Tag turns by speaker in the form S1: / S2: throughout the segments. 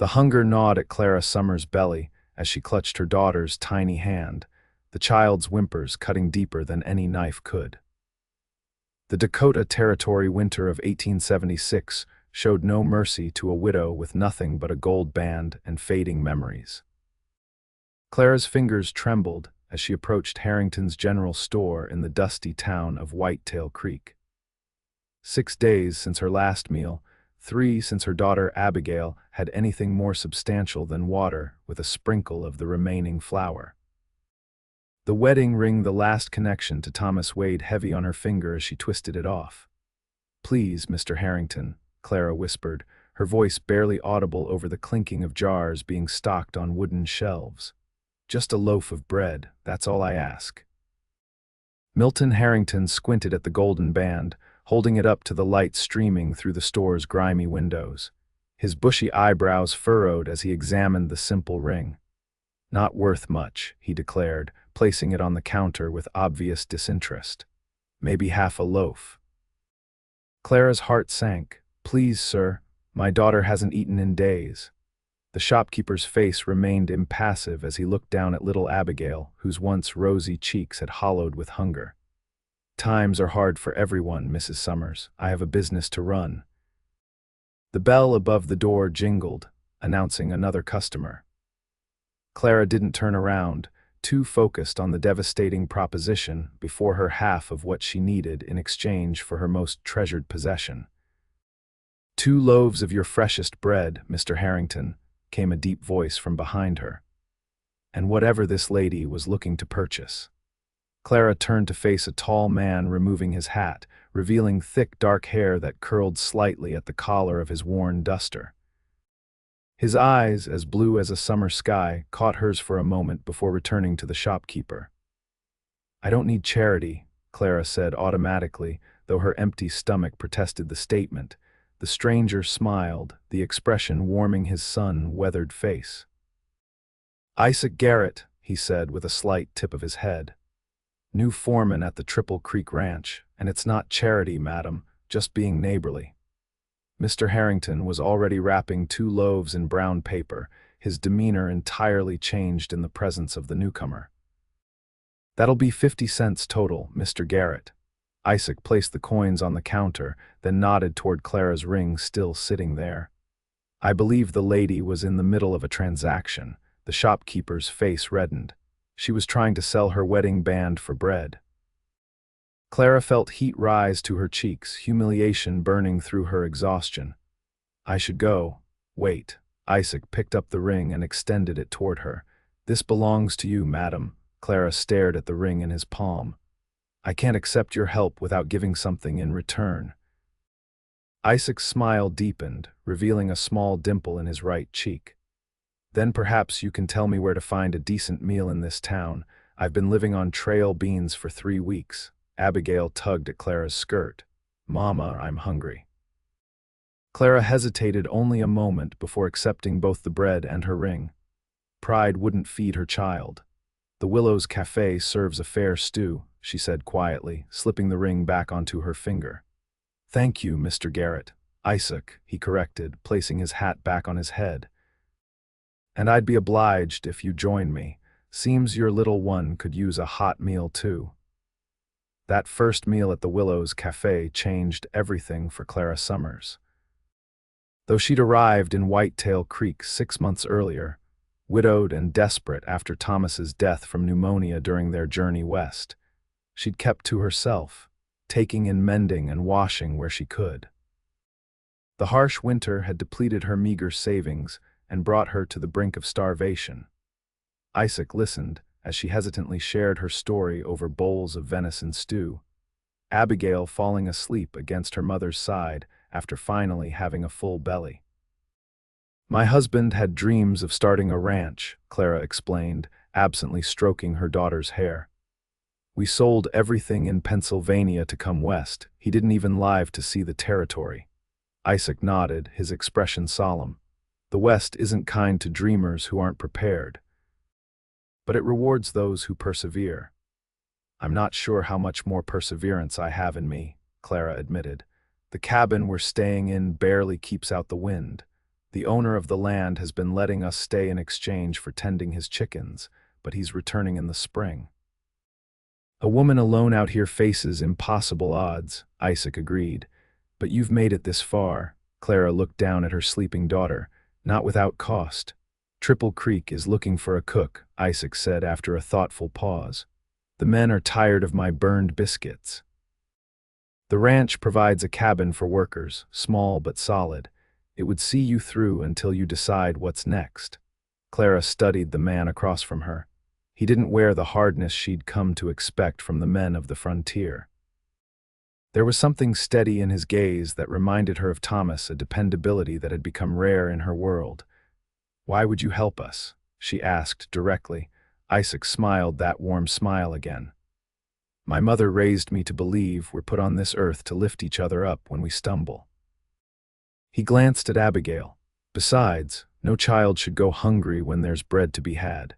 S1: The hunger gnawed at Clara Summers' belly as she clutched her daughter's tiny hand, the child's whimpers cutting deeper than any knife could. The Dakota Territory winter of 1876 showed no mercy to a widow with nothing but a gold band and fading memories. Clara's fingers trembled as she approached Harrington's general store in the dusty town of Whitetail Creek. 6 days since her last meal, 3 since her daughter Abigail had anything more substantial than water with a sprinkle of the remaining flour. The wedding ring, the last connection to Thomas, weighed heavy on her finger as she twisted it off. "Please, Mr. Harrington," Clara whispered, her voice barely audible over the clinking of jars being stocked on wooden shelves. "Just a loaf of bread, that's all I ask." Milton Harrington squinted at the golden band, holding it up to the light streaming through the store's grimy windows. His bushy eyebrows furrowed as he examined the simple ring. "Not worth much," he declared, placing it on the counter with obvious disinterest. "Maybe half a loaf." Clara's heart sank. "Please, sir, my daughter hasn't eaten in days." The shopkeeper's face remained impassive as he looked down at little Abigail, whose once rosy cheeks had hollowed with hunger. "Times are hard for everyone, Mrs. Summers. I have a business to run." The bell above the door jingled, announcing another customer. Clara didn't turn around, too focused on the devastating proposition before her half of what she needed in exchange for her most treasured possession. "2 loaves of your freshest bread, Mr. Harrington," came a deep voice from behind her. And whatever this lady was looking to purchase. Clara turned to face a tall man removing his hat, revealing thick dark hair that curled slightly at the collar of his worn duster. His eyes, as blue as a summer sky, caught hers for a moment before returning to the shopkeeper. "I don't need charity," Clara said automatically, though her empty stomach protested the statement. The stranger smiled, the expression warming his sun-weathered face. "Isaac Garrett," he said with a slight tip of his head. "New foreman at the Triple Creek Ranch, and it's not charity, madam, just being neighborly." Mr. Harrington was already wrapping 2 loaves in brown paper, his demeanor entirely changed in the presence of the newcomer. "That'll be 50 cents total, Mr. Garrett." Isaac placed the coins on the counter, then nodded toward Clara's ring still sitting there. "I believe the lady was in the middle of a transaction." The shopkeeper's face reddened. She was trying to sell her wedding band for bread. Clara felt heat rise to her cheeks, humiliation burning through her exhaustion. "I should go." "Wait." Isaac picked up the ring and extended it toward her. "This belongs to you, madam." Clara stared at the ring in his palm. "I can't accept your help without giving something in return." Isaac's smile deepened, revealing a small dimple in his right cheek. "Then perhaps you can tell me where to find a decent meal in this town. I've been living on trail beans for 3 weeks. Abigail tugged at Clara's skirt. "Mama, I'm hungry." Clara hesitated only a moment before accepting both the bread and her ring. Pride wouldn't feed her child. "The Willows Cafe serves a fair stew," she said quietly, slipping the ring back onto her finger. "Thank you, Mr. Garrett." "Isaac," he corrected, placing his hat back on his head. "And I'd be obliged if you join me. Seems your little one could use a hot meal too." That first meal at the Willows Cafe changed everything for Clara Summers. Though she'd arrived in Whitetail Creek 6 months earlier, widowed and desperate after Thomas's death from pneumonia during their journey west, she'd kept to herself, taking in mending and washing where she could. The harsh winter had depleted her meager savings and brought her to the brink of starvation. Isaac listened as she hesitantly shared her story over bowls of venison stew, Abigail falling asleep against her mother's side after finally having a full belly. "My husband had dreams of starting a ranch," Clara explained, absently stroking her daughter's hair. "We sold everything in Pennsylvania to come west. He didn't even live to see the territory." Isaac nodded, his expression solemn. "The West isn't kind to dreamers who aren't prepared. But it rewards those who persevere." "I'm not sure how much more perseverance I have in me," Clara admitted. "The cabin we're staying in barely keeps out the wind. The owner of the land has been letting us stay in exchange for tending his chickens, but he's returning in the spring. A woman alone out here faces impossible odds, Isaac agreed. But you've made it this far. Clara looked down at her sleeping daughter. Not without cost. Triple Creek is looking for a cook, Isaac said after a thoughtful pause. The men are tired of my burned biscuits. The ranch provides a cabin for workers, small but solid. It would see you through until you decide what's next. Clara studied the man across from her. He didn't wear the hardness she'd come to expect from the men of the frontier. There was something steady in his gaze that reminded her of Thomas, a dependability that had become rare in her world. "Why would you help us?" she asked directly. Isaac smiled that warm smile again. "My mother raised me to believe we're put on this earth to lift each other up when we stumble." He glanced at Abigail. Besides, no child should go hungry when there's bread to be had.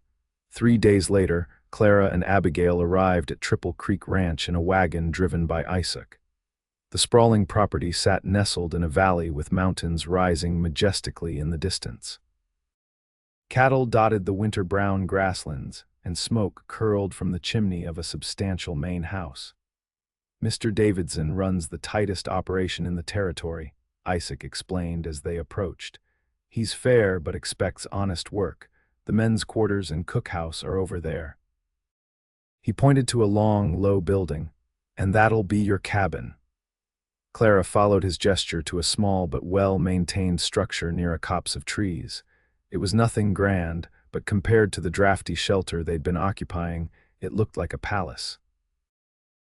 S1: 3 days later, Clara and Abigail arrived at Triple Creek Ranch in a wagon driven by Isaac. The sprawling property sat nestled in a valley with mountains rising majestically in the distance. Cattle dotted the winter-brown grasslands, and smoke curled from the chimney of a substantial main house. "Mr. Davidson runs the tightest operation in the territory," Isaac explained as they approached. "He's fair but expects honest work. The men's quarters and cookhouse are over there." He pointed to a long, low building. "And that'll be your cabin." Clara followed his gesture to a small but well-maintained structure near a copse of trees. It was nothing grand, but compared to the drafty shelter they'd been occupying, it looked like a palace.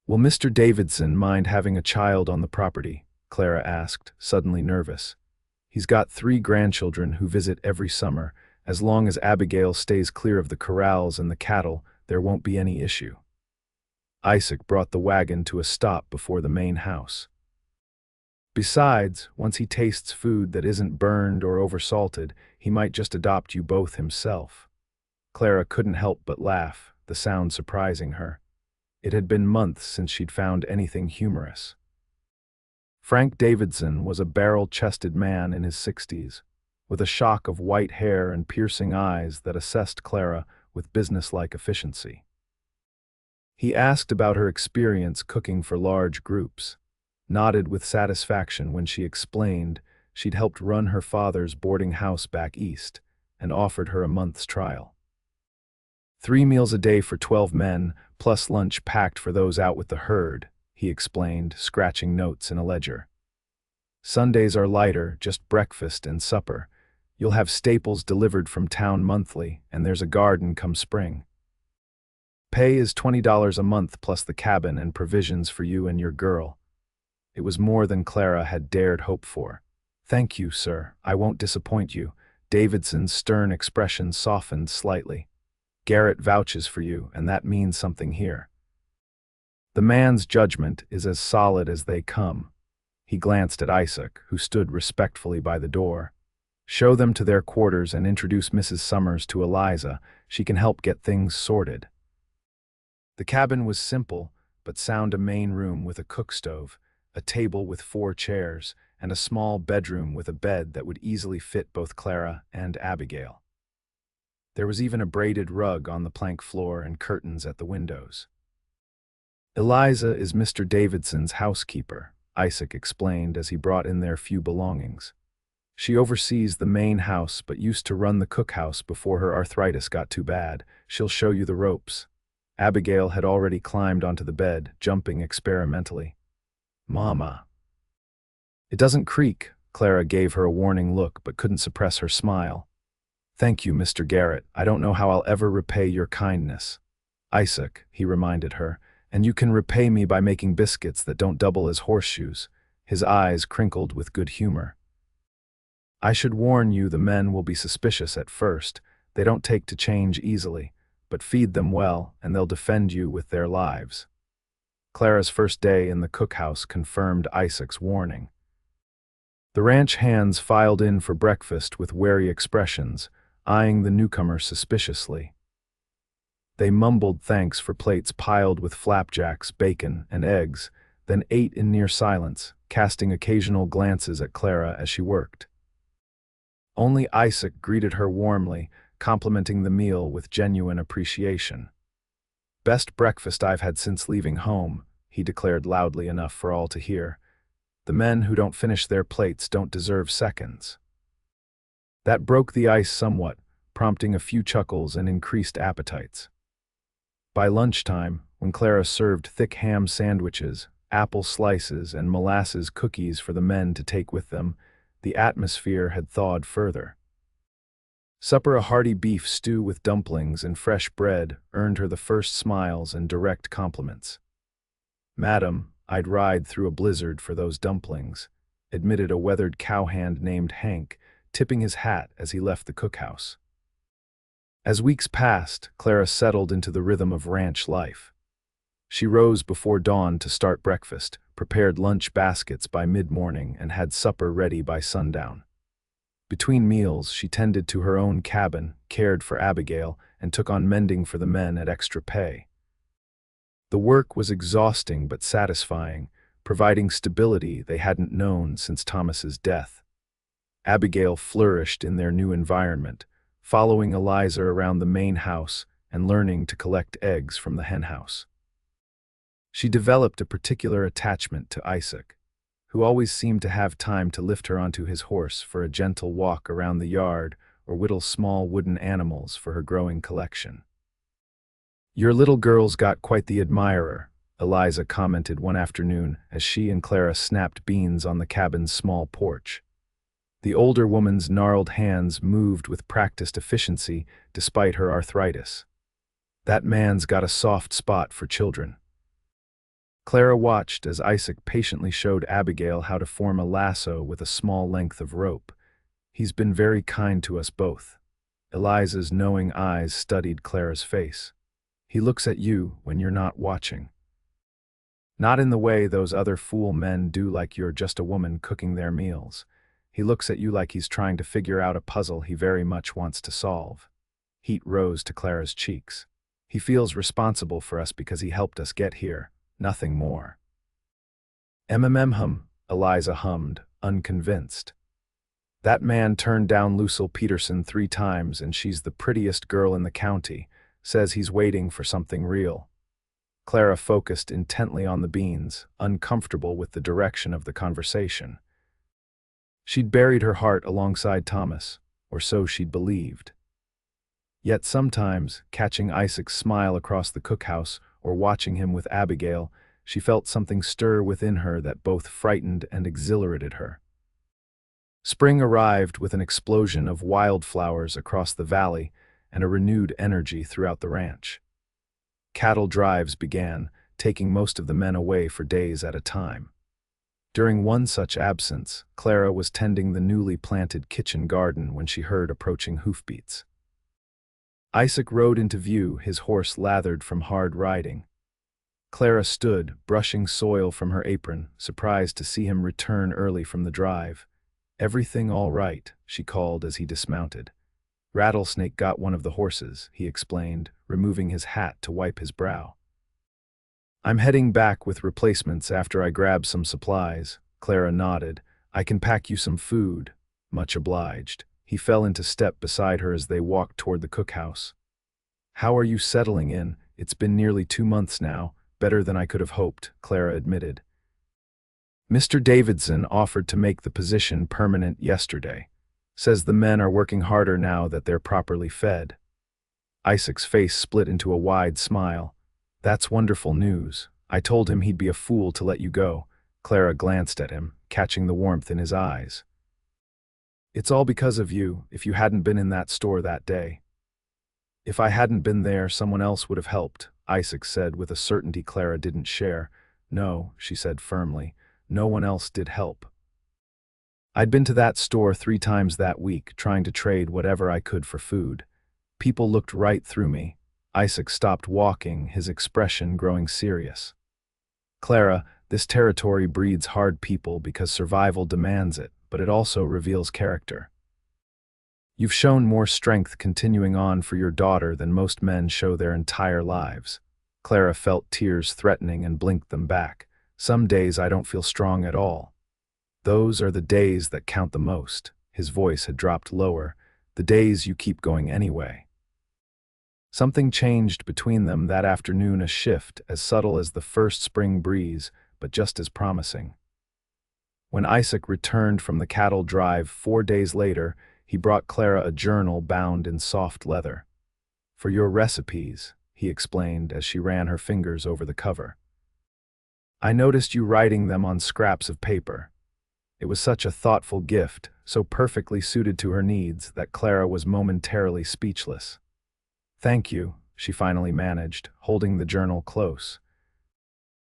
S1: "Will Mr. Davidson mind having a child on the property?" Clara asked, suddenly nervous. "He's got 3 grandchildren who visit every summer. As long as Abigail stays clear of the corrals and the cattle, there won't be any issue." Isaac brought the wagon to a stop before the main house. "Besides, once he tastes food that isn't burned or oversalted, he might just adopt you both himself." Clara couldn't help but laugh, the sound surprising her. It had been months since she'd found anything humorous. Frank Davidson was a barrel-chested man in his 60s, with a shock of white hair and piercing eyes that assessed Clara with businesslike efficiency. He asked about her experience cooking for large groups, nodded with satisfaction when she explained she'd helped run her father's boarding house back east, and offered her a month's trial. 3 meals a day for 12 men, plus lunch packed for those out with the herd, he explained, scratching notes in a ledger. "Sundays are lighter, just breakfast and supper. You'll have staples delivered from town monthly, and there's a garden come spring. Pay is $20 a month plus the cabin and provisions for you and your girl." It was more than Clara had dared hope for. "Thank you, sir. I won't disappoint you." Davidson's stern expression softened slightly. "Garrett vouches for you, and that means something here." The man's judgment is as solid as they come. He glanced at Isaac, who stood respectfully by the door. "Show them to their quarters and introduce Mrs. Summers to Eliza. She can help get things sorted." The cabin was simple, but sound a main room with a cook stove, a table with 4 chairs, and a small bedroom with a bed that would easily fit both Clara and Abigail. There was even a braided rug on the plank floor and curtains at the windows. "Eliza is Mr. Davidson's housekeeper," Isaac explained as he brought in their few belongings. "She oversees the main house but used to run the cookhouse before her arthritis got too bad. She'll show you the ropes." Abigail had already climbed onto the bed, jumping experimentally. "Mama." "It doesn't creak." Clara gave her a warning look but couldn't suppress her smile. "Thank you, Mr. Garrett. I don't know how I'll ever repay your kindness." "Isaac," he reminded her, "and you can repay me by making biscuits that don't double as horseshoes." His eyes crinkled with good humor. "I should warn you the men will be suspicious at first. They don't take to change easily, but feed them well and they'll defend you with their lives." Clara's first day in the cookhouse confirmed Isaac's warning. The ranch hands filed in for breakfast with wary expressions, eyeing the newcomer suspiciously. They mumbled thanks for plates piled with flapjacks, bacon, and eggs, then ate in near silence, casting occasional glances at Clara as she worked. Only Isaac greeted her warmly, complimenting the meal with genuine appreciation. "Best breakfast I've had since leaving home," he declared loudly enough for all to hear. "The men who don't finish their plates don't deserve seconds." That broke the ice somewhat, prompting a few chuckles and increased appetites. By lunchtime, when Clara served thick ham sandwiches, apple slices, and molasses cookies for the men to take with them, the atmosphere had thawed further. Supper, a hearty beef stew with dumplings and fresh bread, earned her the first smiles and direct compliments. "Madam, I'd ride through a blizzard for those dumplings," admitted a weathered cowhand named Hank, tipping his hat as he left the cookhouse. As weeks passed, Clara settled into the rhythm of ranch life. She rose before dawn to start breakfast, prepared lunch baskets by mid-morning, and had supper ready by sundown. Between meals, she tended to her own cabin, cared for Abigail, and took on mending for the men at extra pay. The work was exhausting but satisfying, providing stability they hadn't known since Thomas's death. Abigail flourished in their new environment, following Eliza around the main house and learning to collect eggs from the henhouse. She developed a particular attachment to Isaac, who always seemed to have time to lift her onto his horse for a gentle walk around the yard or whittle small wooden animals for her growing collection. "Your little girl's got quite the admirer," Eliza commented one afternoon as she and Clara snapped beans on the cabin's small porch. The older woman's gnarled hands moved with practiced efficiency despite her arthritis. "That man's got a soft spot for children." Clara watched as Isaac patiently showed Abigail how to form a lasso with a small length of rope. "He's been very kind to us both." Eliza's knowing eyes studied Clara's face. "He looks at you when you're not watching. Not in the way those other fool men do, like you're just a woman cooking their meals. He looks at you like he's trying to figure out a puzzle he very much wants to solve." Heat rose to Clara's cheeks. "He feels responsible for us because he helped us get here, nothing more." "Hum," Eliza hummed, unconvinced. "That man turned down Lucille Peterson 3 times and she's the prettiest girl in the county. Says he's waiting for something real." Clara focused intently on the beans, uncomfortable with the direction of the conversation. She'd buried her heart alongside Thomas, or so she'd believed. Yet sometimes, catching Isaac's smile across the cookhouse or watching him with Abigail, she felt something stir within her that both frightened and exhilarated her. Spring arrived with an explosion of wildflowers across the valley and a renewed energy throughout the ranch. Cattle drives began, taking most of the men away for days at a time. During one such absence, Clara was tending the newly planted kitchen garden when she heard approaching hoofbeats. Isaac rode into view, his horse lathered from hard riding. Clara stood, brushing soil from her apron, surprised to see him return early from the drive. "Everything all right?" she called as he dismounted. "Rattlesnake got one of the horses," he explained, removing his hat to wipe his brow. "I'm heading back with replacements after I grab some supplies." Clara nodded. "I can pack you some food." "Much obliged." He fell into step beside her as they walked toward the cookhouse. "How are you settling in? It's been nearly 2 months now. Better than I could have hoped," Clara admitted. "Mr. Davidson offered to make the position permanent yesterday. Says the men are working harder now that they're properly fed." Isaac's face split into a wide smile. "That's wonderful news. I told him he'd be a fool to let you go." Clara glanced at him, catching the warmth in his eyes. "It's all because of you. If you hadn't been in that store that day." "If I hadn't been there, someone else would have helped," Isaac said with a certainty Clara didn't share. "No," she said firmly, "no one else did help. I'd been to that store 3 times that week, trying to trade whatever I could for food. People looked right through me." Isaac stopped walking, his expression growing serious. "Clara, this territory breeds hard people because survival demands it, but it also reveals character. You've shown more strength continuing on for your daughter than most men show their entire lives." Clara felt tears threatening and blinked them back. "Some days I don't feel strong at all. Those are the days that count the most." His voice had dropped lower. The days you keep going anyway. Something changed between them that afternoon, a shift as subtle as the first spring breeze, but just as promising. When Isaac returned from the cattle drive 4 days later, he brought Clara a journal bound in soft leather. "For your recipes," he explained as she ran her fingers over the cover. "I noticed you writing them on scraps of paper." It was such a thoughtful gift, so perfectly suited to her needs, that Clara was momentarily speechless. "Thank you," she finally managed, holding the journal close.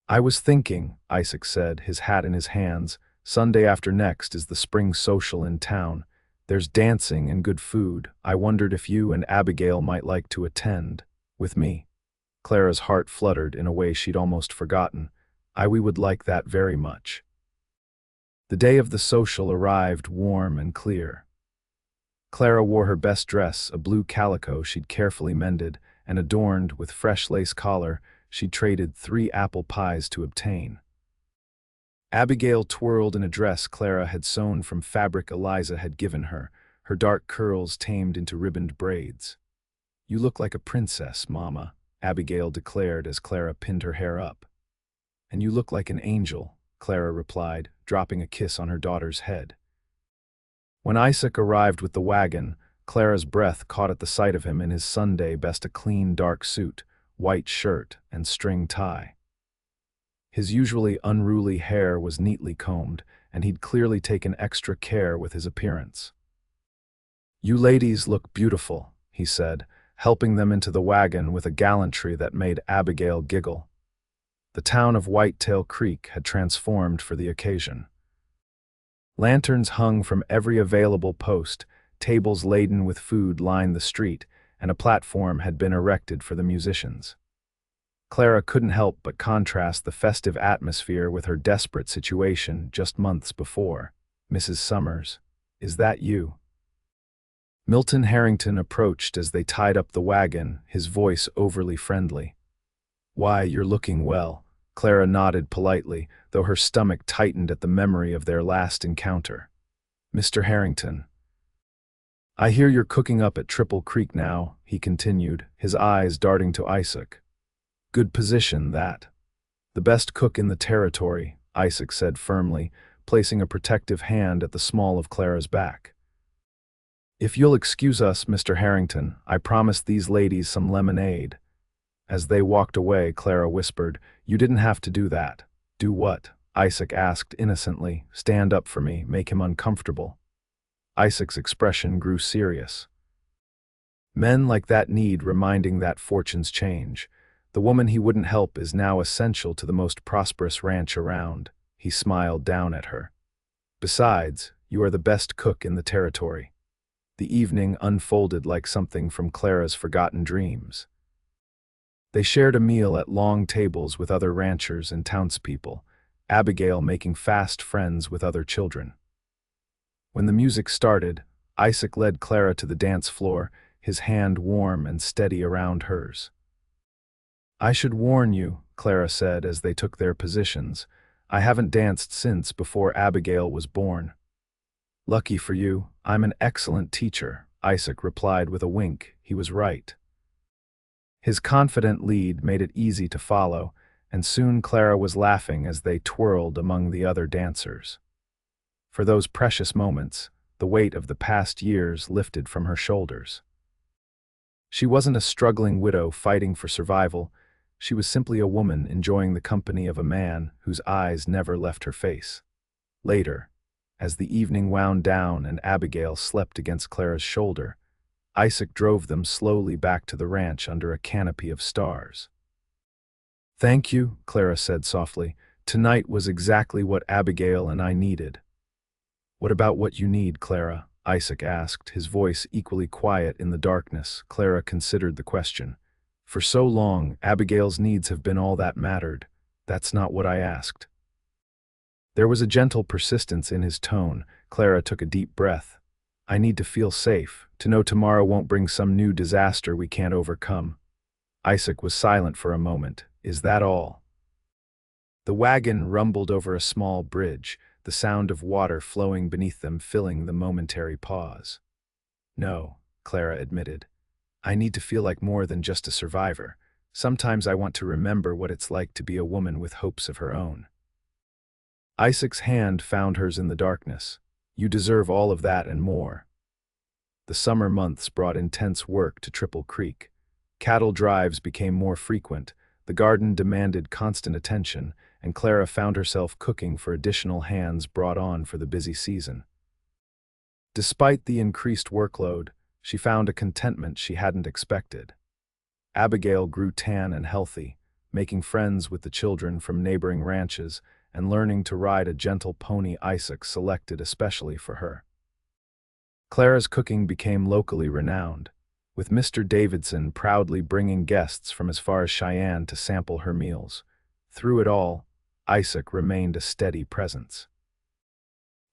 S1: "I was thinking," Isaac said, his hat in his hands, "Sunday after next is the spring social in town. There's dancing and good food. I wondered if you and Abigail might like to attend with me." Clara's heart fluttered in a way she'd almost forgotten. We would like that very much." The day of the social arrived warm and clear. Clara wore her best dress, a blue calico she'd carefully mended, and adorned with fresh lace collar she'd traded 3 apple pies to obtain. Abigail twirled in a dress Clara had sewn from fabric Eliza had given her, her dark curls tamed into ribboned braids. "You look like a princess, Mama," Abigail declared as Clara pinned her hair up. "And you look like an angel," Clara replied, dropping a kiss on her daughter's head. When Isaac arrived with the wagon, Clara's breath caught at the sight of him in his Sunday best, a clean dark suit, white shirt, and string tie. His usually unruly hair was neatly combed, and he'd clearly taken extra care with his appearance. "You ladies look beautiful," he said, helping them into the wagon with a gallantry that made Abigail giggle. The town of Whitetail Creek had transformed for the occasion. Lanterns hung from every available post, tables laden with food lined the street, and a platform had been erected for the musicians. Clara couldn't help but contrast the festive atmosphere with her desperate situation just months before. "Mrs. Summers, is that you?" Milton Harrington approached as they tied up the wagon, his voice overly friendly. "Why, you're looking well." Clara nodded politely, though her stomach tightened at the memory of their last encounter. "Mr. Harrington, I hear you're cooking up at Triple Creek now," he continued, his eyes darting to Isaac. "Good position, that." "The best cook in the territory," Isaac said firmly, placing a protective hand at the small of Clara's back. "If you'll excuse us, Mr. Harrington, I promised these ladies some lemonade." As they walked away, Clara whispered, "You didn't have to do that." "Do what?" Isaac asked innocently. "Stand up for me, make him uncomfortable." Isaac's expression grew serious. "Men like that need reminding that fortunes change. The woman he wouldn't help is now essential to the most prosperous ranch around." He smiled down at her. "Besides, you are the best cook in the territory." The evening unfolded like something from Clara's forgotten dreams. They shared a meal at long tables with other ranchers and townspeople, Abigail making fast friends with other children. When the music started, Isaac led Clara to the dance floor, his hand warm and steady around hers. "I should warn you," Clara said as they took their positions, "I haven't danced since before Abigail was born." "Lucky for you, I'm an excellent teacher," Isaac replied with a wink. He was right. His confident lead made it easy to follow, and soon Clara was laughing as they twirled among the other dancers. For those precious moments, the weight of the past years lifted from her shoulders. She wasn't a struggling widow fighting for survival. She was simply a woman enjoying the company of a man whose eyes never left her face. Later, as the evening wound down and Abigail slept against Clara's shoulder, Isaac drove them slowly back to the ranch under a canopy of stars. "Thank you," Clara said softly. "Tonight was exactly what Abigail and I needed." "What about what you need, Clara?" Isaac asked, his voice equally quiet in the darkness. Clara considered the question. "For so long, Abigail's needs have been all that mattered. That's not what I asked." There was a gentle persistence in his tone. Clara took a deep breath. "I need to feel safe, to know tomorrow won't bring some new disaster we can't overcome." Isaac was silent for a moment. "Is that all?" The wagon rumbled over a small bridge, the sound of water flowing beneath them filling the momentary pause. "No," Clara admitted. "I need to feel like more than just a survivor. Sometimes I want to remember what it's like to be a woman with hopes of her own." Isaac's hand found hers in the darkness. "You deserve all of that and more." The summer months brought intense work to Triple Creek. Cattle drives became more frequent, the garden demanded constant attention, and Clara found herself cooking for additional hands brought on for the busy season. Despite the increased workload, she found a contentment she hadn't expected. Abigail grew tan and healthy, making friends with the children from neighboring ranches and learning to ride a gentle pony Isaac selected especially for her. Clara's cooking became locally renowned, with Mr. Davidson proudly bringing guests from as far as Cheyenne to sample her meals. Through it all, Isaac remained a steady presence.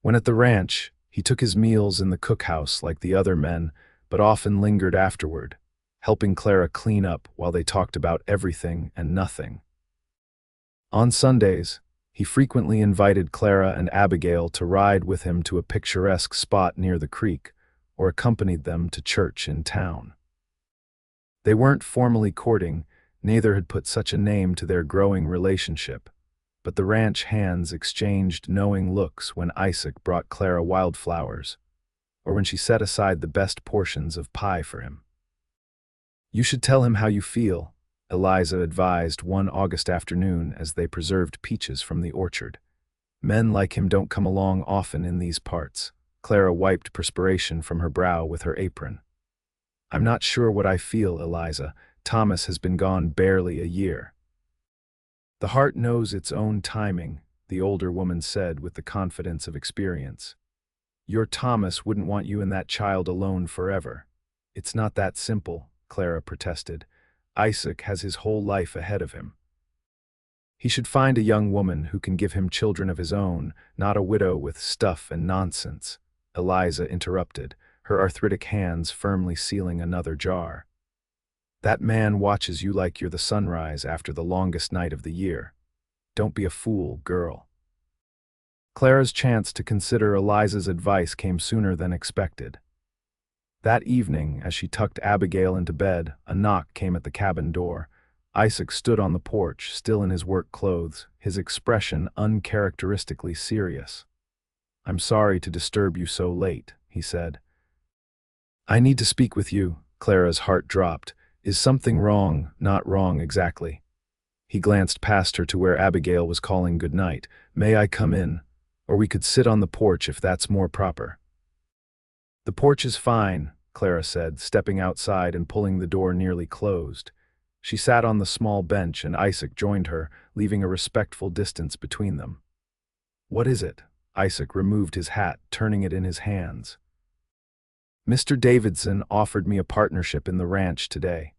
S1: When at the ranch, he took his meals in the cookhouse like the other men, but often lingered afterward, helping Clara clean up while they talked about everything and nothing. On Sundays, he frequently invited Clara and Abigail to ride with him to a picturesque spot near the creek, or accompanied them to church in town. They weren't formally courting, neither had put such a name to their growing relationship, but the ranch hands exchanged knowing looks when Isaac brought Clara wildflowers, or when she set aside the best portions of pie for him. "You should tell him how you feel," Eliza advised one August afternoon as they preserved peaches from the orchard. "Men like him don't come along often in these parts." Clara wiped perspiration from her brow with her apron. "I'm not sure what I feel, Eliza. Thomas has been gone barely a year." "The heart knows its own timing," the older woman said with the confidence of experience. "Your Thomas wouldn't want you and that child alone forever." "It's not that simple," Clara protested. "Isaac has his whole life ahead of him. He should find a young woman who can give him children of his own, not a widow with stuff and nonsense," Eliza interrupted, her arthritic hands firmly sealing another jar. "That man watches you like you're the sunrise after the longest night of the year. Don't be a fool, girl." Clara's chance to consider Eliza's advice came sooner than expected. That evening, as she tucked Abigail into bed, a knock came at the cabin door. Isaac stood on the porch, still in his work clothes, his expression uncharacteristically serious. "I'm sorry to disturb you so late," he said. "I need to speak with you." Clara's heart dropped. "Is something wrong?" "Not wrong exactly." He glanced past her to where Abigail was calling goodnight. "May I come in? Or we could sit on the porch if that's more proper." "The porch is fine," Clara said, stepping outside and pulling the door nearly closed. She sat on the small bench and Isaac joined her, leaving a respectful distance between them. "What is it?" Isaac removed his hat, turning it in his hands. "Mr. Davidson offered me a partnership in the ranch today."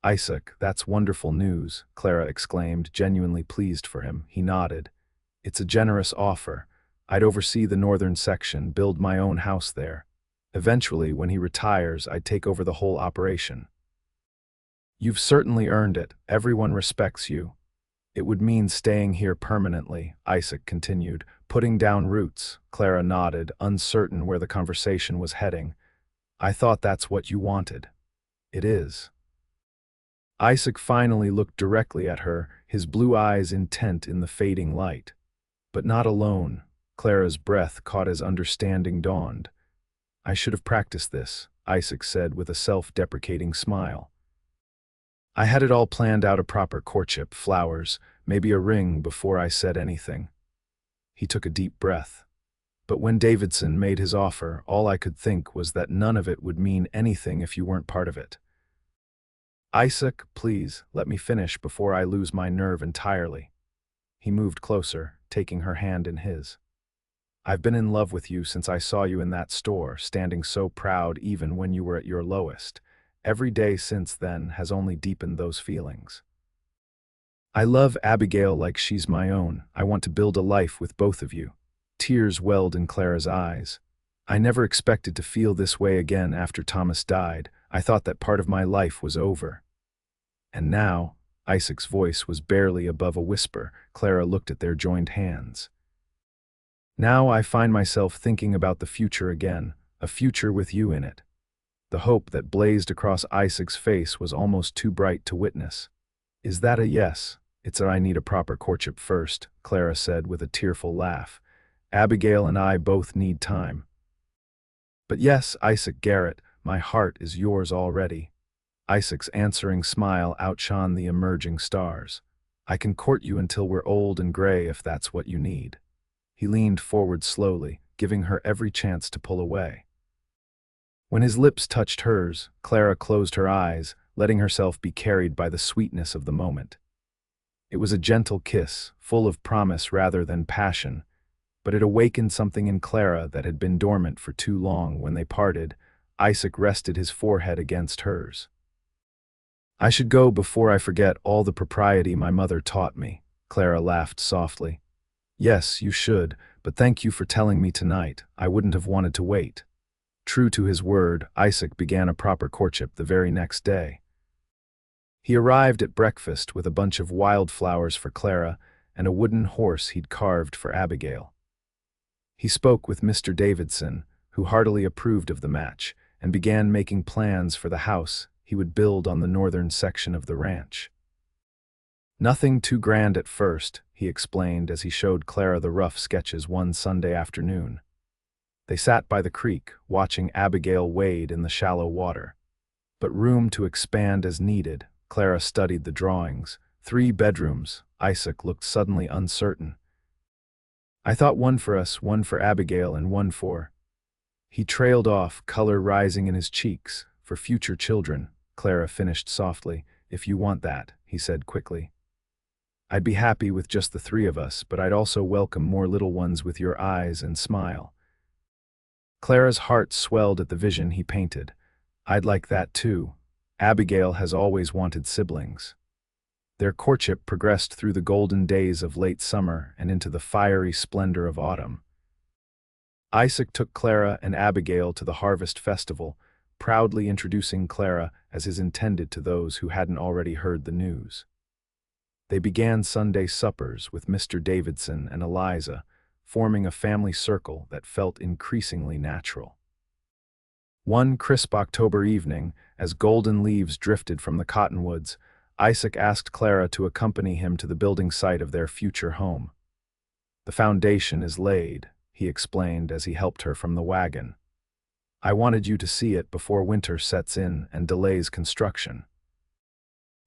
S1: "Isaac, that's wonderful news," Clara exclaimed, genuinely pleased for him. He nodded. "It's a generous offer. I'd oversee the northern section, build my own house there. Eventually, when he retires, I'd take over the whole operation." "You've certainly earned it. Everyone respects you." "It would mean staying here permanently," Isaac continued. "Putting down roots." Clara nodded, uncertain where the conversation was heading. "I thought that's what you wanted." "It is." Isaac finally looked directly at her, his blue eyes intent in the fading light. "But not alone." Clara's breath caught as understanding dawned. "I should have practiced this," Isaac said with a self-deprecating smile. "I had it all planned out, a proper courtship, flowers, maybe a ring before I said anything." He took a deep breath. "But when Davidson made his offer, all I could think was that none of it would mean anything if you weren't part of it." "Isaac, please, let me finish before I lose my nerve entirely." He moved closer, taking her hand in his. "I've been in love with you since I saw you in that store, standing so proud even when you were at your lowest. Every day since then has only deepened those feelings. I love Abigail like she's my own. I want to build a life with both of you." Tears welled in Clara's eyes. "I never expected to feel this way again after Thomas died. I thought that part of my life was over." And now, Isaac's voice was barely above a whisper. Clara looked at their joined hands. Now I find myself thinking about the future again, a future with you in it. The hope that blazed across Isaac's face was almost too bright to witness. Is that a yes? It's that I need a proper courtship first, Clara said with a tearful laugh. Abigail and I both need time. But yes, Isaac Garrett, my heart is yours already. Isaac's answering smile outshone the emerging stars. I can court you until we're old and gray if that's what you need. He leaned forward slowly, giving her every chance to pull away. When his lips touched hers, Clara closed her eyes, letting herself be carried by the sweetness of the moment. It was a gentle kiss, full of promise rather than passion, but it awakened something in Clara that had been dormant for too long. When they parted, Isaac rested his forehead against hers. I should go before I forget all the propriety my mother taught me, Clara laughed softly. Yes, you should, but thank you for telling me tonight. I wouldn't have wanted to wait. True to his word, Isaac began a proper courtship the very next day. He arrived at breakfast with a bunch of wildflowers for Clara and a wooden horse he'd carved for Abigail. He spoke with Mr. Davidson, who heartily approved of the match, and began making plans for the house he would build on the northern section of the ranch. Nothing too grand at first, he explained as he showed Clara the rough sketches one Sunday afternoon. They sat by the creek, watching Abigail wade in the shallow water. But room to expand as needed. Clara studied the drawings. 3 bedrooms. Isaac looked suddenly uncertain. I thought one for us, one for Abigail, and one for... He trailed off, color rising in his cheeks. For future children, Clara finished softly. If you want that, he said quickly. I'd be happy with just the 3 of us, but I'd also welcome more little ones with your eyes and smile. Clara's heart swelled at the vision he painted. I'd like that too. Abigail has always wanted siblings. Their courtship progressed through the golden days of late summer and into the fiery splendor of autumn. Isaac took Clara and Abigail to the harvest festival, proudly introducing Clara as his intended to those who hadn't already heard the news. They began Sunday suppers with Mr. Davidson and Eliza, forming a family circle that felt increasingly natural. One crisp October evening, as golden leaves drifted from the cottonwoods, Isaac asked Clara to accompany him to the building site of their future home. The foundation is laid, he explained as he helped her from the wagon. I wanted you to see it before winter sets in and delays construction.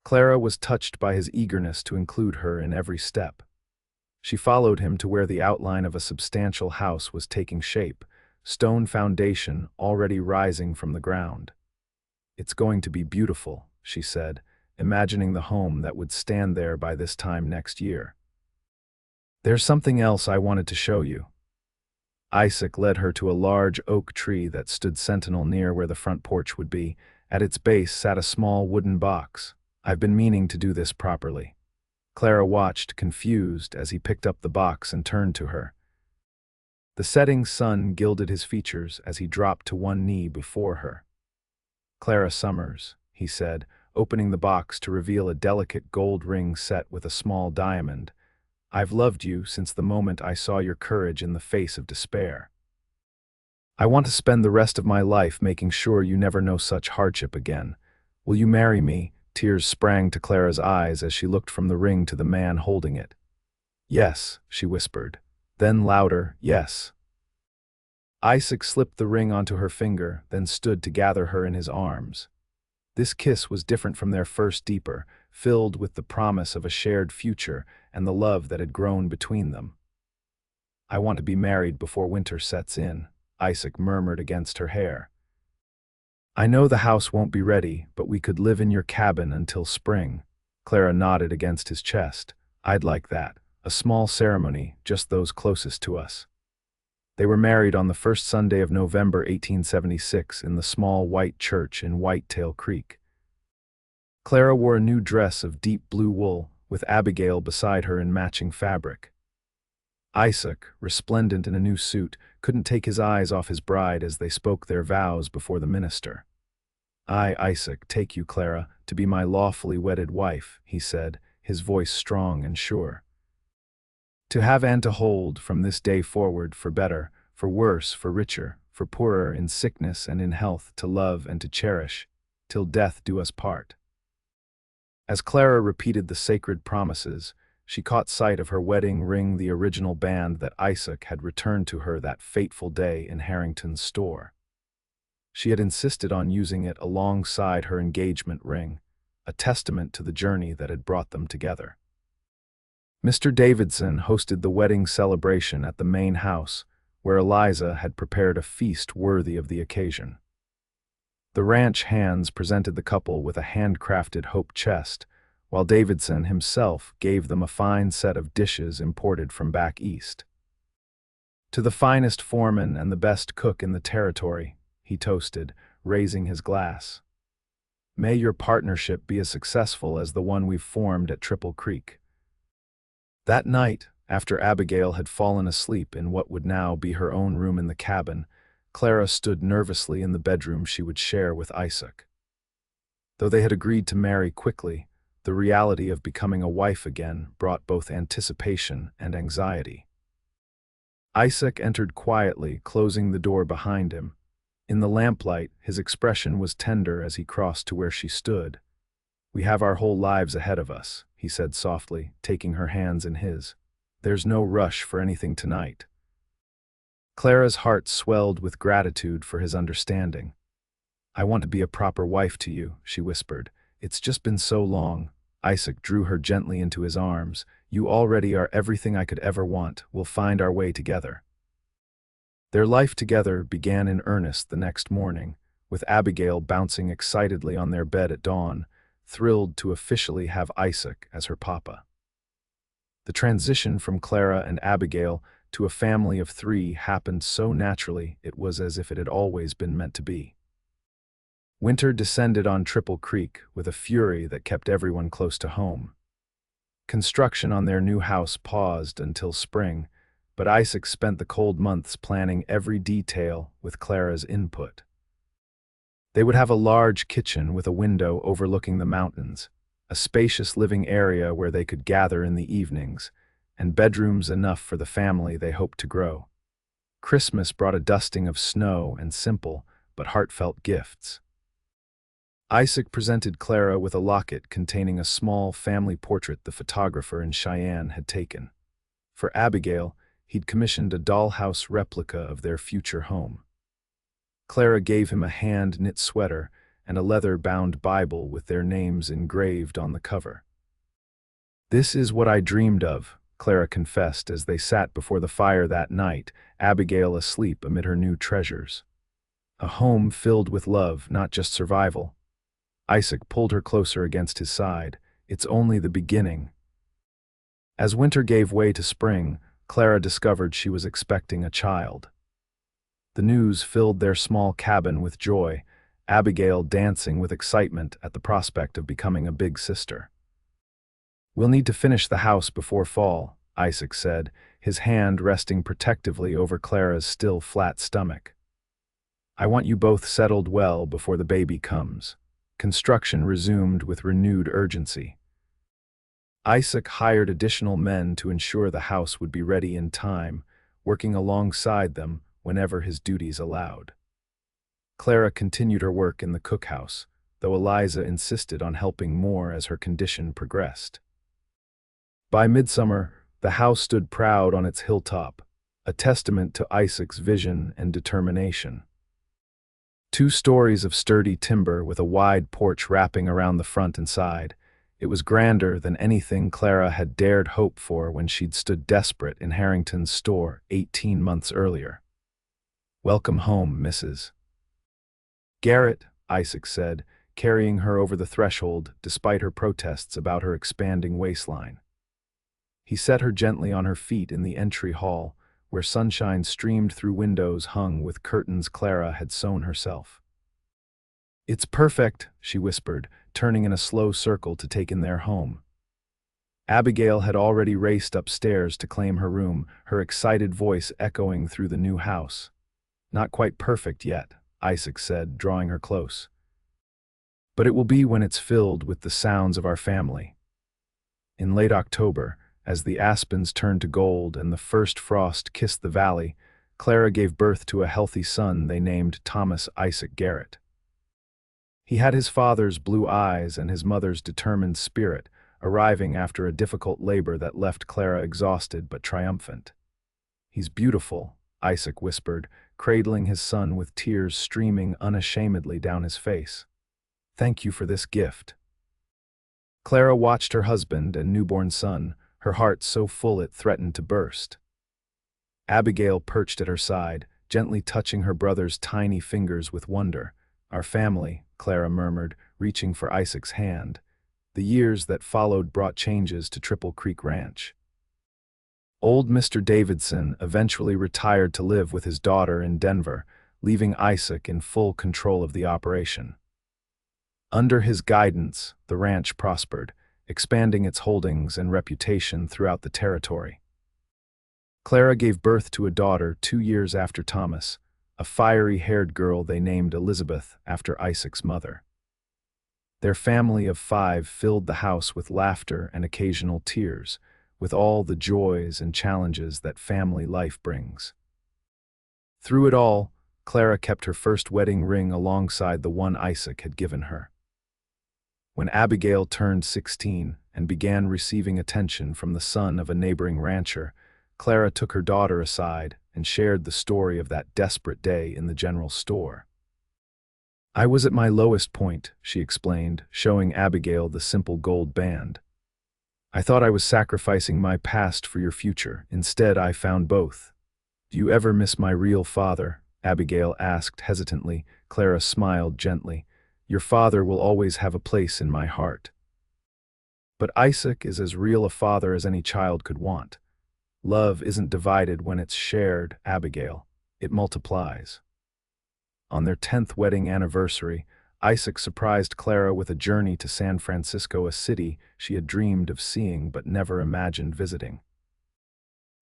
S1: Clara was touched by his eagerness to include her in every step. She followed him to where the outline of a substantial house was taking shape, stone foundation already rising from the ground. It's going to be beautiful, she said, imagining the home that would stand there by this time next year. There's something else I wanted to show you. Isaac led her to a large oak tree that stood sentinel near where the front porch would be. At its base sat a small wooden box. I've been meaning to do this properly. Clara watched, confused, as he picked up the box and turned to her. The setting sun gilded his features as he dropped to one knee before her. Clara Summers, he said, opening the box to reveal a delicate gold ring set with a small diamond. I've loved you since the moment I saw your courage in the face of despair. I want to spend the rest of my life making sure you never know such hardship again. Will you marry me? Tears sprang to Clara's eyes as she looked from the ring to the man holding it. Yes, she whispered. Then louder, yes. Isaac slipped the ring onto her finger, then stood to gather her in his arms. This kiss was different from their first, deeper, filled with the promise of a shared future and the love that had grown between them. I want to be married before winter sets in, Isaac murmured against her hair. I know the house won't be ready, but we could live in your cabin until spring. Clara nodded against his chest. I'd like that. A small ceremony, just those closest to us. They were married on the first Sunday of November 1876 in the small white church in Whitetail Creek. Clara wore a new dress of deep blue wool, with Abigail beside her in matching fabric. Isaac, resplendent in a new suit, couldn't take his eyes off his bride as they spoke their vows before the minister. I, Isaac, take you, Clara, to be my lawfully wedded wife, he said, his voice strong and sure. To have and to hold from this day forward, for better, for worse, for richer, for poorer, in sickness and in health, to love and to cherish, till death do us part. As Clara repeated the sacred promises, she caught sight of her wedding ring, the original band that Isaac had returned to her that fateful day in Harrington's store. She had insisted on using it alongside her engagement ring, a testament to the journey that had brought them together. Mr. Davidson hosted the wedding celebration at the main house, where Eliza had prepared a feast worthy of the occasion. The ranch hands presented the couple with a handcrafted hope chest, while Davidson himself gave them a fine set of dishes imported from back east. To the finest foreman and the best cook in the territory, he toasted, raising his glass. May your partnership be as successful as the one we've formed at Triple Creek. That night, after Abigail had fallen asleep in what would now be her own room in the cabin, Clara stood nervously in the bedroom she would share with Isaac. Though they had agreed to marry quickly, the reality of becoming a wife again brought both anticipation and anxiety. Isaac entered quietly, closing the door behind him. In the lamplight, his expression was tender as he crossed to where she stood. "We have our whole lives ahead of us," he said softly, taking her hands in his. "There's no rush for anything tonight." Clara's heart swelled with gratitude for his understanding. "I want to be a proper wife to you," she whispered. "It's just been so long." Isaac drew her gently into his arms. "You already are everything I could ever want. We'll find our way together." Their life together began in earnest the next morning, with Abigail bouncing excitedly on their bed at dawn, thrilled to officially have Isaac as her papa. The transition from Clara and Abigail to a family of three happened so naturally it was as if it had always been meant to be. Winter descended on Triple Creek with a fury that kept everyone close to home. Construction on their new house paused until spring, but Isaac spent the cold months planning every detail with Clara's input. They would have a large kitchen with a window overlooking the mountains, a spacious living area where they could gather in the evenings, and bedrooms enough for the family they hoped to grow. Christmas brought a dusting of snow and simple but heartfelt gifts. Isaac presented Clara with a locket containing a small family portrait the photographer in Cheyenne had taken. For Abigail, he'd commissioned a dollhouse replica of their future home. Clara gave him a hand-knit sweater and a leather-bound Bible with their names engraved on the cover. "This is what I dreamed of," Clara confessed as they sat before the fire that night, Abigail asleep amid her new treasures. "A home filled with love, not just survival." Isaac pulled her closer against his side. "It's only the beginning." As winter gave way to spring, Clara discovered she was expecting a child. The news filled their small cabin with joy, Abigail dancing with excitement at the prospect of becoming a big sister. "We'll need to finish the house before fall," Isaac said, his hand resting protectively over Clara's still flat stomach. "I want you both settled well before the baby comes." Construction resumed with renewed urgency. Isaac hired additional men to ensure the house would be ready in time, working alongside them whenever his duties allowed. Clara continued her work in the cookhouse, though Eliza insisted on helping more as her condition progressed. By midsummer, the house stood proud on its hilltop, a testament to Isaac's vision and determination. 2 stories of sturdy timber with a wide porch wrapping around the front and side, it was grander than anything Clara had dared hope for when she'd stood desperate in Harrington's store 18 months earlier. "Welcome home, Mrs. Garrett," Isaac said, carrying her over the threshold despite her protests about her expanding waistline. He set her gently on her feet in the entry hall, where sunshine streamed through windows hung with curtains Clara had sewn herself. "It's perfect," she whispered, turning in a slow circle to take in their home. Abigail had already raced upstairs to claim her room, her excited voice echoing through the new house. "Not quite perfect yet," Isaac said, drawing her close. "But it will be when it's filled with the sounds of our family." In late October, As the aspens turned to gold and the first frost kissed the valley, Clara gave birth to a healthy son they named Thomas Isaac Garrett. He had his father's blue eyes and his mother's determined spirit, arriving after a difficult labor that left Clara exhausted but triumphant. "He's beautiful," Isaac whispered, cradling his son with tears streaming unashamedly down his face. "Thank you for this gift." Clara watched her husband and newborn son, her heart so full it threatened to burst. Abigail perched at her side, gently touching her brother's tiny fingers with wonder. "Our family," Clara murmured, reaching for Isaac's hand. The years that followed brought changes to Triple Creek Ranch. Old Mr. Davidson eventually retired to live with his daughter in Denver, leaving Isaac in full control of the operation. Under his guidance, the ranch prospered, expanding its holdings and reputation throughout the territory. Clara gave birth to a daughter 2 years after Thomas, a fiery-haired girl they named Elizabeth after Isaac's mother. Their family of 5 filled the house with laughter and occasional tears, with all the joys and challenges that family life brings. Through it all, Clara kept her first wedding ring alongside the one Isaac had given her. When Abigail turned 16 and began receiving attention from the son of a neighboring rancher, Clara took her daughter aside and shared the story of that desperate day in the general store. "I was at my lowest point," she explained, showing Abigail the simple gold band. "I thought I was sacrificing my past for your future. Instead, I found both." "Do you ever miss my real father?" Abigail asked hesitantly. Clara smiled gently. "Your father will always have a place in my heart." "But Isaac is as real a father as any child could want. Love isn't divided when it's shared, Abigail. It multiplies." On their 10th wedding anniversary, Isaac surprised Clara with a journey to San Francisco, a city she had dreamed of seeing but never imagined visiting.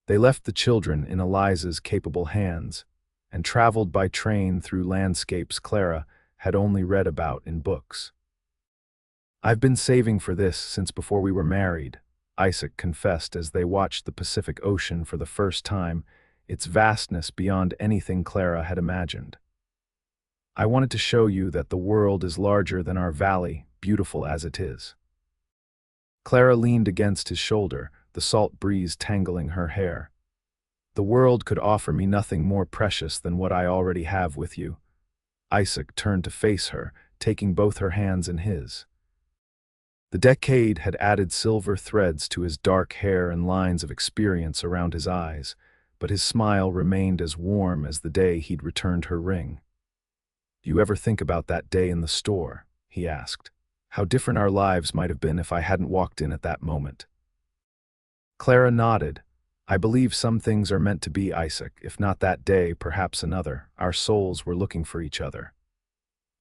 S1: They left the children in Eliza's capable hands and traveled by train through landscapes Clara had only read about in books. "I've been saving for this since before we were married," Isaac confessed as they watched the Pacific Ocean for the first time, its vastness beyond anything Clara had imagined. "I wanted to show you that the world is larger than our valley, beautiful as it is." Clara leaned against his shoulder, the salt breeze tangling her hair. "The world could offer me nothing more precious than what I already have with you." Isaac turned to face her, taking both her hands in his. The decade had added silver threads to his dark hair and lines of experience around his eyes, but his smile remained as warm as the day he'd returned her ring. "Do you ever think about that day in the store?" he asked. "How different our lives might have been if I hadn't walked in at that moment." Clara nodded. "I believe some things are meant to be, Isaac. If not that day, perhaps another. Our souls were looking for each other."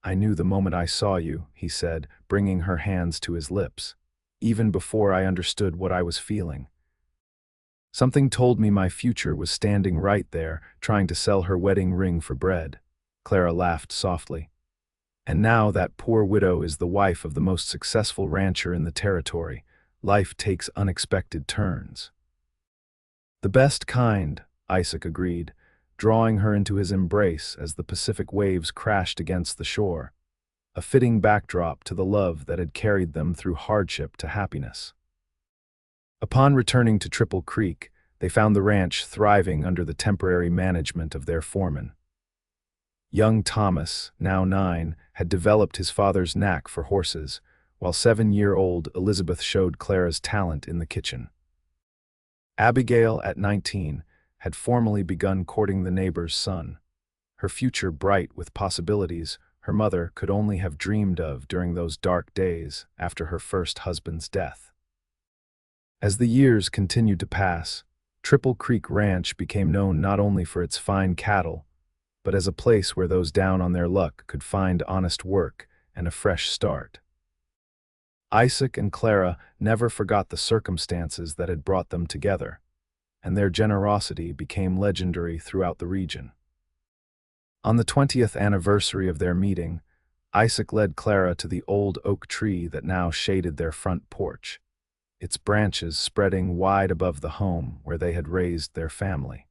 S1: "I knew the moment I saw you," he said, bringing her hands to his lips, "even before I understood what I was feeling." Something told me my future was standing right there, trying to sell her wedding ring for bread. Clara laughed softly. "And now that poor widow is the wife of the most successful rancher in the territory. Life takes unexpected turns." "The best kind," Isaac agreed, drawing her into his embrace as the Pacific waves crashed against the shore, a fitting backdrop to the love that had carried them through hardship to happiness. Upon returning to Triple Creek, they found the ranch thriving under the temporary management of their foreman. Young Thomas, now 9, had developed his father's knack for horses, while 7-year-old Elizabeth showed Clara's talent in the kitchen. Abigail, at 19, had formally begun courting the neighbor's son, her future bright with possibilities her mother could only have dreamed of during those dark days after her first husband's death. As the years continued to pass, Triple Creek Ranch became known not only for its fine cattle, but as a place where those down on their luck could find honest work and a fresh start. Isaac and Clara never forgot the circumstances that had brought them together, and their generosity became legendary throughout the region. On the 20th anniversary of their meeting, Isaac led Clara to the old oak tree that now shaded their front porch. its branches spreading wide above the home where they had raised their family.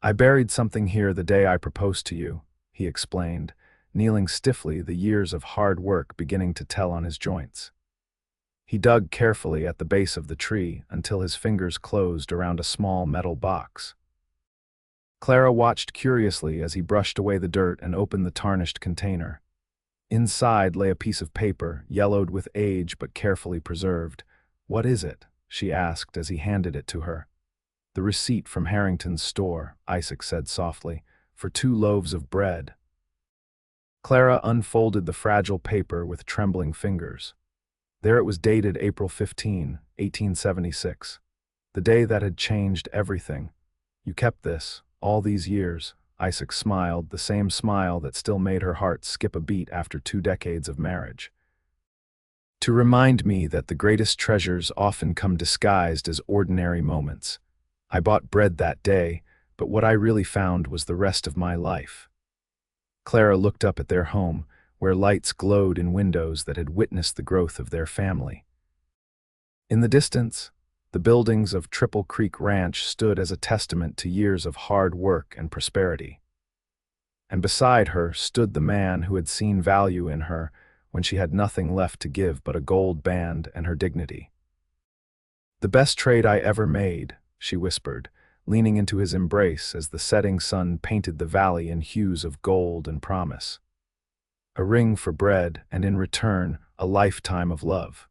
S1: "I buried something here the day I proposed to you," he explained, kneeling stiffly, the years of hard work beginning to tell on his joints. He dug carefully at the base of the tree until his fingers closed around a small metal box. Clara watched curiously as he brushed away the dirt and opened the tarnished container. Inside lay a piece of paper, yellowed with age but carefully preserved. "What is it?" she asked as he handed it to her. "The receipt from Harrington's store," Isaac said softly, "for 2 loaves of bread." Clara unfolded the fragile paper with trembling fingers. There it was, dated April 15, 1876, the day that had changed everything. "You kept this all these years," Isaac smiled, the same smile that still made her heart skip a beat after 2 decades of marriage. "To remind me that the greatest treasures often come disguised as ordinary moments. I bought bread that day, but what I really found was the rest of my life." Clara looked up at their home, where lights glowed in windows that had witnessed the growth of their family. In the distance, the buildings of Triple Creek Ranch stood as a testament to years of hard work and prosperity. And beside her stood the man who had seen value in her when she had nothing left to give but a gold band and her dignity. "The best trade I ever made," she whispered, leaning into his embrace as the setting sun painted the valley in hues of gold and promise. "A ring for bread, and in return, a lifetime of love."